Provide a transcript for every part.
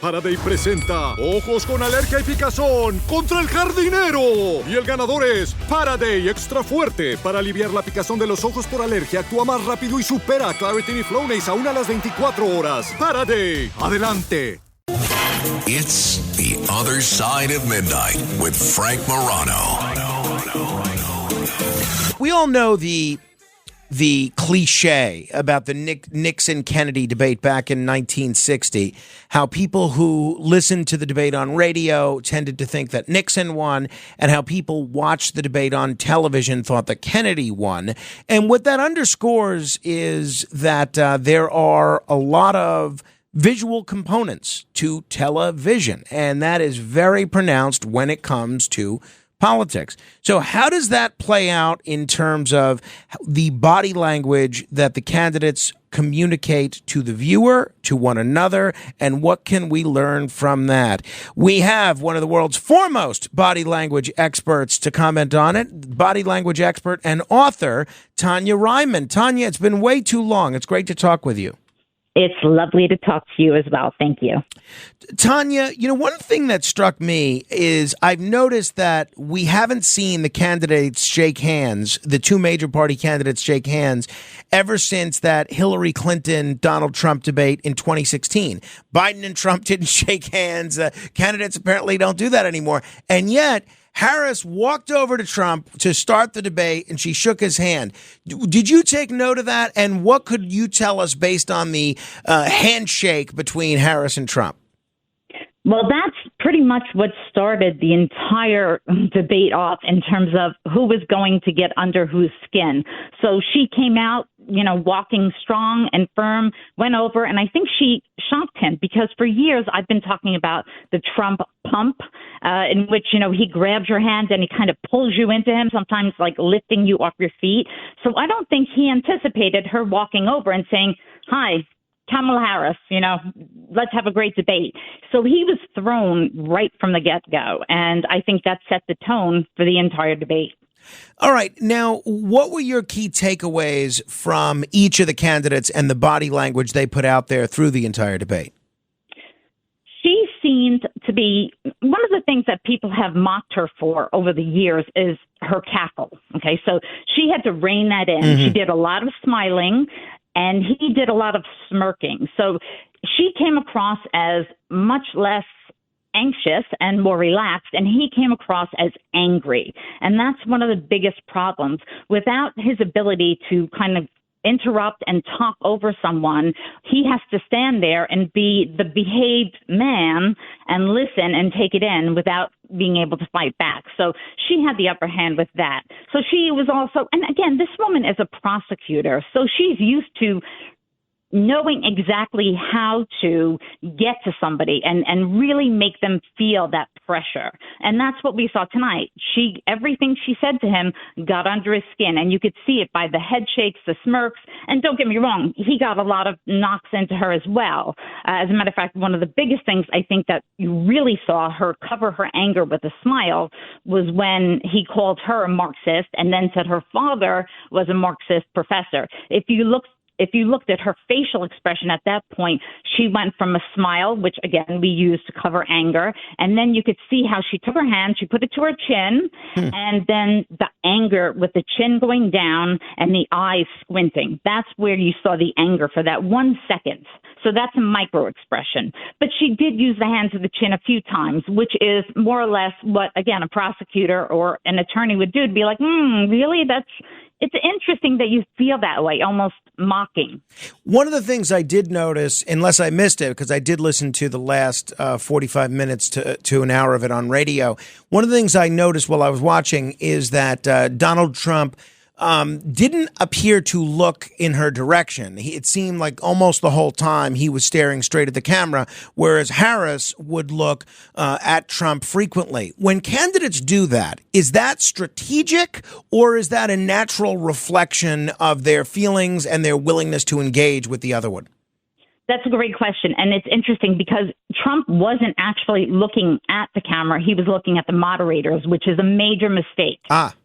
Faraday presenta Ojos con Alergia y Picazón contra el Jardinero. Y el ganador es Faraday Extra Fuerte. Para aliviar la picazón de los ojos por alergia, actúa más rápido y supera a Claritin y Flonase aún a las 24 horas. Faraday, adelante. It's The Other Side of Midnight with Frank Morano. We all know the cliche about the Nixon-Kennedy debate back in 1960, how people who listened to the debate on radio tended to think that Nixon won, and how people watched the debate on television thought that Kennedy won. And what that underscores is that there are a lot of visual components to television, and that is very pronounced when it comes to politics. So how does that play out in terms of the body language that the candidates communicate to the viewer, to one another, and what can we learn from that? We have one of the world's foremost body language experts to comment on it, body language expert and author Tonya Reiman. Tonya, it's been way too long. It's great to talk with you. It's lovely to talk to you as well. Thank you. Tonya, one thing that struck me is I've noticed that we haven't seen the candidates shake hands, the two major party candidates shake hands, ever since that Hillary Clinton-Donald Trump debate in 2016. Biden and Trump didn't shake hands. Candidates apparently don't do that anymore. And yet Harris walked over to Trump to start the debate, and she shook his hand. Did you take note of that? And what could you tell us based on the handshake between Harris and Trump? Well, that's pretty much what started the entire debate off in terms of who was going to get under whose skin. So she came out, walking strong and firm, went over, and I think she shocked him because for years I've been talking about the Trump pump, in which, he grabs your hand and he kind of pulls you into him, sometimes like lifting you off your feet. So I don't think he anticipated her walking over and saying, "Hi, Kamala Harris, let's have a great debate." So he was thrown right from the get-go, and I think that set the tone for the entire debate. All right. Now, what were your key takeaways from each of the candidates and the body language they put out there through the entire debate? She seemed to be one of the things that people have mocked her for over the years is her cackle. Okay, so she had to rein that in. Mm-hmm. She did a lot of smiling, and he did a lot of smirking. So she came across as much less anxious and more relaxed, and he came across as angry. And that's one of the biggest problems. Without his ability to kind of interrupt and talk over someone, he has to stand there and be the behaved man and listen and take it in without being able to fight back. So she had the upper hand with that. So she was also, and again, this woman is a prosecutor, so she's used to knowing exactly how to get to somebody and really make them feel that pressure. And that's what we saw tonight. Everything she said to him got under his skin, and you could see it by the head shakes, the smirks. And don't get me wrong, he got a lot of knocks into her as well. As a matter of fact, one of the biggest things I think that you really saw her cover her anger with a smile was when he called her a Marxist and then said her father was a Marxist professor. If you looked at her facial expression at that point, she went from a smile, which, again, we use to cover anger, and then you could see how she took her hand, she put it to her chin, and then the anger with the chin going down and the eyes squinting. That's where you saw the anger for that 1 second. So that's a micro expression. But she did use the hand to the chin a few times, which is more or less what, again, a prosecutor or an attorney would do, to be like, really? It's interesting that you feel that way, almost mocking. One of the things I did notice, unless I missed it, because I did listen to the last 45 minutes to an hour of it on radio, one of the things I noticed while I was watching is that Donald Trump didn't appear to look in her direction. It seemed like almost the whole time he was staring straight at the camera, whereas Harris would look at Trump frequently. When candidates do that, is that strategic, or is that a natural reflection of their feelings and their willingness to engage with the other one? That's a great question. And it's interesting because Trump wasn't actually looking at the camera. He was looking at the moderators, which is a major mistake.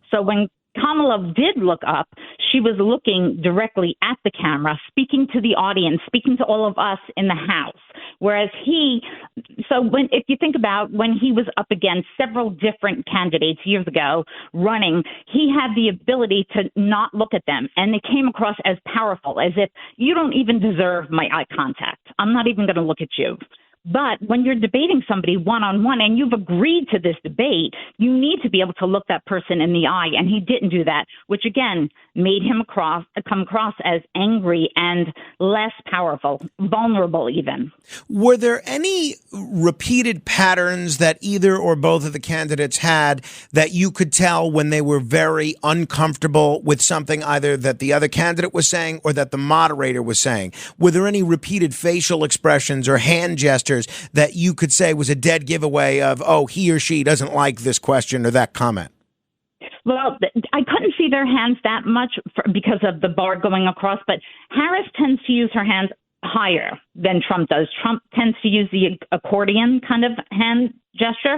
So when Kamala did look up, she was looking directly at the camera, speaking to the audience, speaking to all of us in the House. Whereas if you think about when he was up against several different candidates years ago running, he had the ability to not look at them. And they came across as powerful, as if you don't even deserve my eye contact. I'm not even going to look at you. But when you're debating somebody one-on-one and you've agreed to this debate, you need to be able to look that person in the eye. And he didn't do that, which, again, made him come across as angry and less powerful, vulnerable even. Were there any repeated patterns that either or both of the candidates had that you could tell when they were very uncomfortable with something either that the other candidate was saying or that the moderator was saying? Were there any repeated facial expressions or hand gestures that you could say was a dead giveaway of, oh, he or she doesn't like this question or that comment? Well, I couldn't see their hands that much because of the bar going across, but Harris tends to use her hands higher than Trump does. Trump tends to use the accordion kind of hand gesture.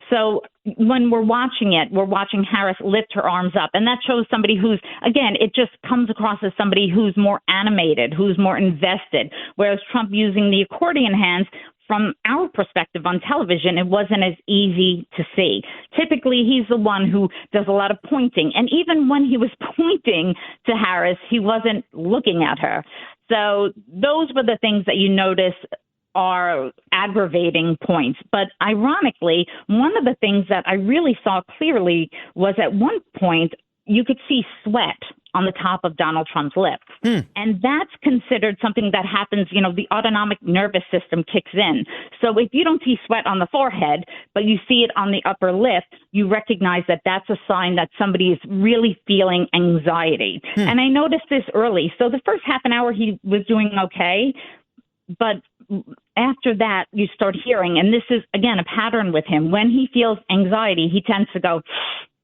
So when we're watching it, we're watching Harris lift her arms up. And that shows somebody who's, again, it just comes across as somebody who's more animated, who's more invested. Whereas Trump using the accordion hands, from our perspective on television, it wasn't as easy to see. Typically, he's the one who does a lot of pointing. And even when he was pointing to Harris, he wasn't looking at her. So those were the things that you notice are aggravating points. But ironically, one of the things that I really saw clearly was at one point, you could see sweat on the top of Donald Trump's lip. And that's considered something that happens, the autonomic nervous system kicks in. So if you don't see sweat on the forehead, but you see it on the upper lip, you recognize that that's a sign that somebody is really feeling anxiety. And I noticed this early. So the first half an hour, he was doing okay. But after that, you start hearing, and this is, again, a pattern with him. When he feels anxiety, he tends to go,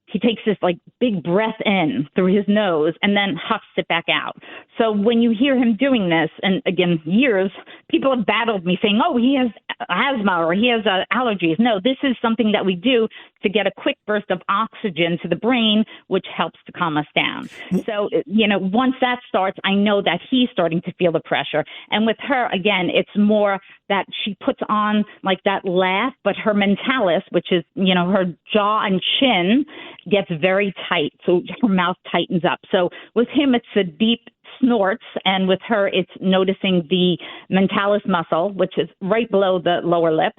he takes this big breath in through his nose and then huffs it back out. So when you hear him doing this, and again, years, people have battled me saying, oh, he has asthma or he has allergies. No, this is something that we do to get a quick burst of oxygen to the brain, which helps to calm us down. So, once that starts, I know that he's starting to feel the pressure. And with her, again, it's more that she puts on that laugh, but her mentalis, which is, her jaw and chin, gets very tight. So her mouth tightens up. So with him, it's the deep snorts, and with her, it's noticing the mentalis muscle, which is right below the lower lip,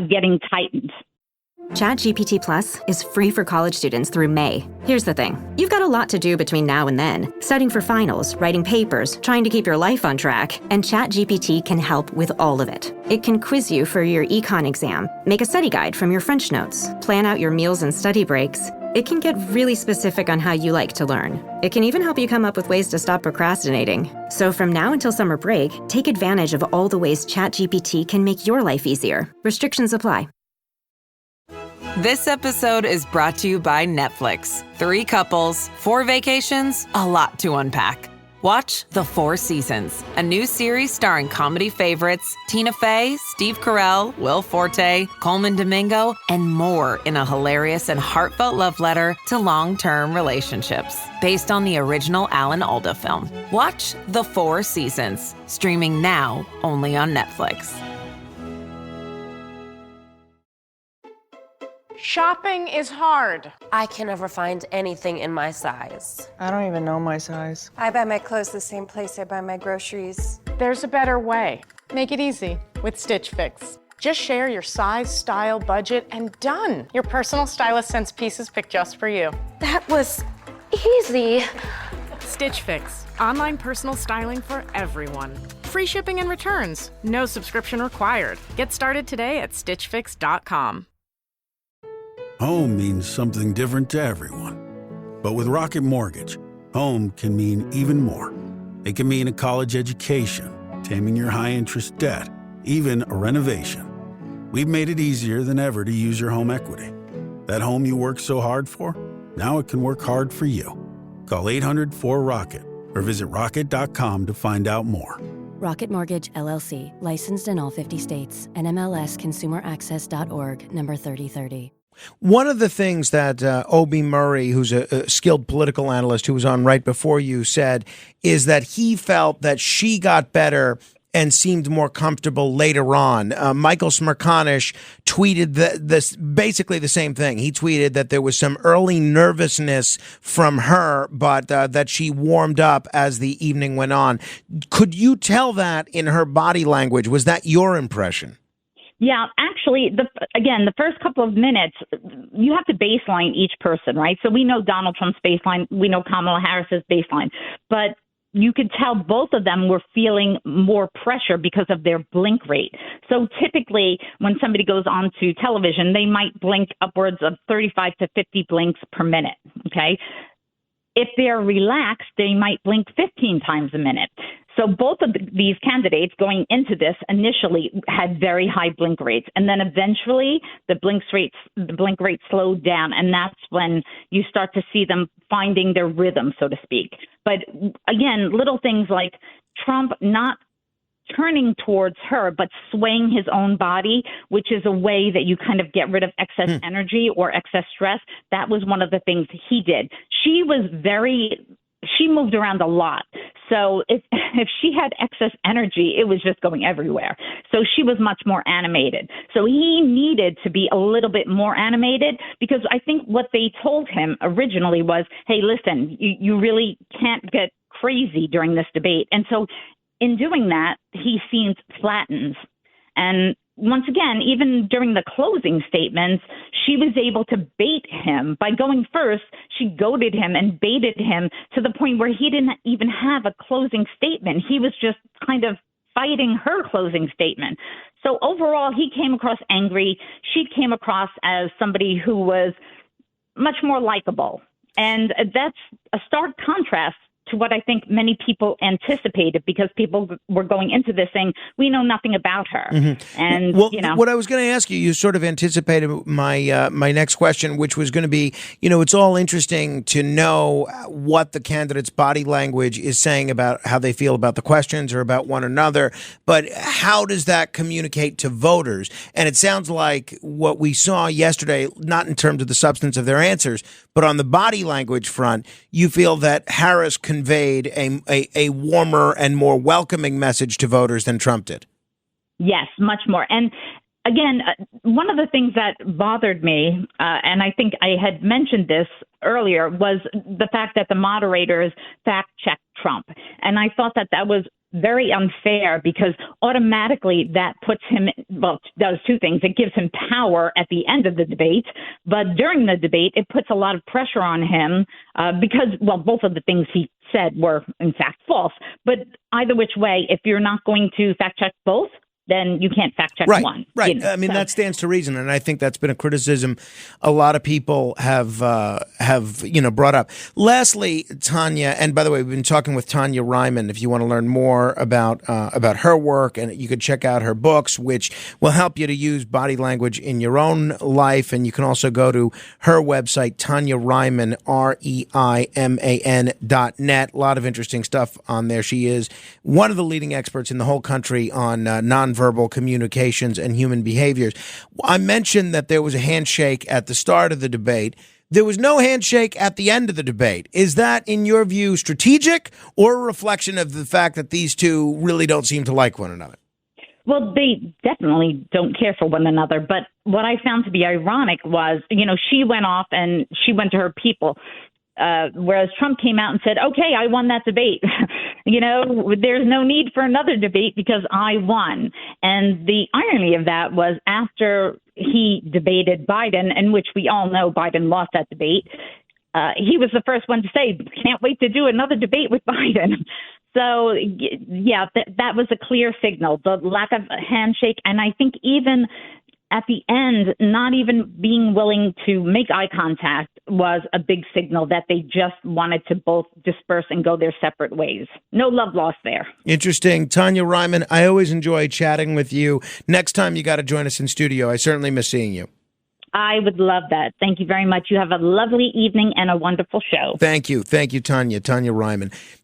getting tightened. ChatGPT Plus is free for college students through May. Here's the thing. You've got a lot to do between now and then. Studying for finals, writing papers, trying to keep your life on track, and ChatGPT can help with all of it. It can quiz you for your econ exam, make a study guide from your French notes, plan out your meals and study breaks. It can get really specific on how you like to learn. It can even help you come up with ways to stop procrastinating. So from now until summer break, take advantage of all the ways ChatGPT can make your life easier. Restrictions apply. This episode is brought to you by Netflix. 3 couples, 4 vacations, a lot to unpack. Watch The 4 Seasons, a new series starring comedy favorites Tina Fey, Steve Carell, Will Forte, Coleman Domingo, and more in a hilarious and heartfelt love letter to long-term relationships. Based on the original Alan Alda film. Watch The 4 Seasons, streaming now only on Netflix. Shopping is hard. I can never find anything in my size. I don't even know my size. I buy my clothes the same place I buy my groceries. There's a better way. Make it easy with Stitch Fix. Just share your size, style, budget, and done. Your personal stylist sends pieces picked just for you. That was easy. Stitch Fix. Online personal styling for everyone. Free shipping and returns. No subscription required. Get started today at stitchfix.com. Home means something different to everyone. But with Rocket Mortgage, home can mean even more. It can mean a college education, taming your high-interest debt, even a renovation. We've made it easier than ever to use your home equity. That home you worked so hard for, now it can work hard for you. Call 800-4ROCKET or visit rocket.com to find out more. Rocket Mortgage, LLC, licensed in all 50 states, NMLS ConsumerAccess.org, number 3030. One of the things that Obie Murray, who's a skilled political analyst who was on right before you, said is that he felt that she got better and seemed more comfortable later on. Michael Smerconish tweeted this basically the same thing. He tweeted that there was some early nervousness from her, but that she warmed up as the evening went on. Could you tell that in her body language? Was that your impression? Yeah, actually, the first couple of minutes, you have to baseline each person, right? So we know Donald Trump's baseline. We know Kamala Harris's baseline. But you could tell both of them were feeling more pressure because of their blink rate. So typically when somebody goes onto television, they might blink upwards of 35 to 50 blinks per minute. Okay. If they're relaxed, they might blink 15 times a minute. So both of these candidates going into this initially had very high blink rates, and then eventually the blink rate slowed down, and that's when you start to see them finding their rhythm, so to speak. But again, little things like Trump not turning towards her, but swaying his own body, which is a way that you kind of get rid of excess energy or excess stress. That was one of the things he did. She moved around a lot. So if she had excess energy, it was just going everywhere. So she was much more animated. So he needed to be a little bit more animated, because I think what they told him originally was, hey, listen, you really can't get crazy during this debate. And so in doing that, he seemed flattened. And once again, even during the closing statements, she was able to bait him. By going first, she goaded him and baited him to the point where he didn't even have a closing statement. He was just kind of fighting her closing statement. So overall, he came across angry. She came across as somebody who was much more likable. And that's a stark contrast to what I think many people anticipated, because people were going into this saying, we know nothing about her. Mm-hmm. And, well, what I was going to ask you, you sort of anticipated my my next question, which was going to be, it's all interesting to know what the candidate's body language is saying about how they feel about the questions or about one another. But how does that communicate to voters? And it sounds like what we saw yesterday, not in terms of the substance of their answers, but on the body language front, you feel that Harris conveyed a warmer and more welcoming message to voters than Trump did. Yes, much more. And again, one of the things that bothered me, and I think I had mentioned this earlier, was the fact that the moderators fact-checked Trump. And I thought that was very unfair, because automatically that puts him, does two things. It gives him power at the end of the debate, but during the debate, it puts a lot of pressure on him because, both of the things he said were in fact false. But either which way, if you're not going to fact check both, then you can't fact check one. Right. That stands to reason. And I think that's been a criticism a lot of people have brought up. Lastly, Tonya, and by the way, we've been talking with Tonya Reiman. If you want to learn more about her work, and you could check out her books, which will help you to use body language in your own life. And you can also go to her website, Tonya Reiman, REIMAN.net. A lot of interesting stuff on there. She is one of the leading experts in the whole country on nonverbal communications and human behaviors. I mentioned that there was a handshake at the start of the debate. There was no handshake at the end of the debate. Is that, in your view, strategic, or a reflection of the fact that these two really don't seem to like one another? Well, they definitely don't care for one another. But what I found to be ironic was, she went off and she went to her people. Whereas Trump came out and said, okay, I won that debate. There's no need for another debate because I won. And the irony of that was, after he debated Biden, in which we all know Biden lost that debate, he was the first one to say, can't wait to do another debate with Biden. So, yeah, that was a clear signal, the lack of a handshake. And I think even at the end, not even being willing to make eye contact was a big signal that they just wanted to both disperse and go their separate ways. No love lost there. Interesting. Tonya Reiman, I always enjoy chatting with you. Next time you got to join us in studio. I certainly miss seeing you. I would love that. Thank you very much. You have a lovely evening and a wonderful show. Thank you. Thank you, Tonya. Tonya Reiman.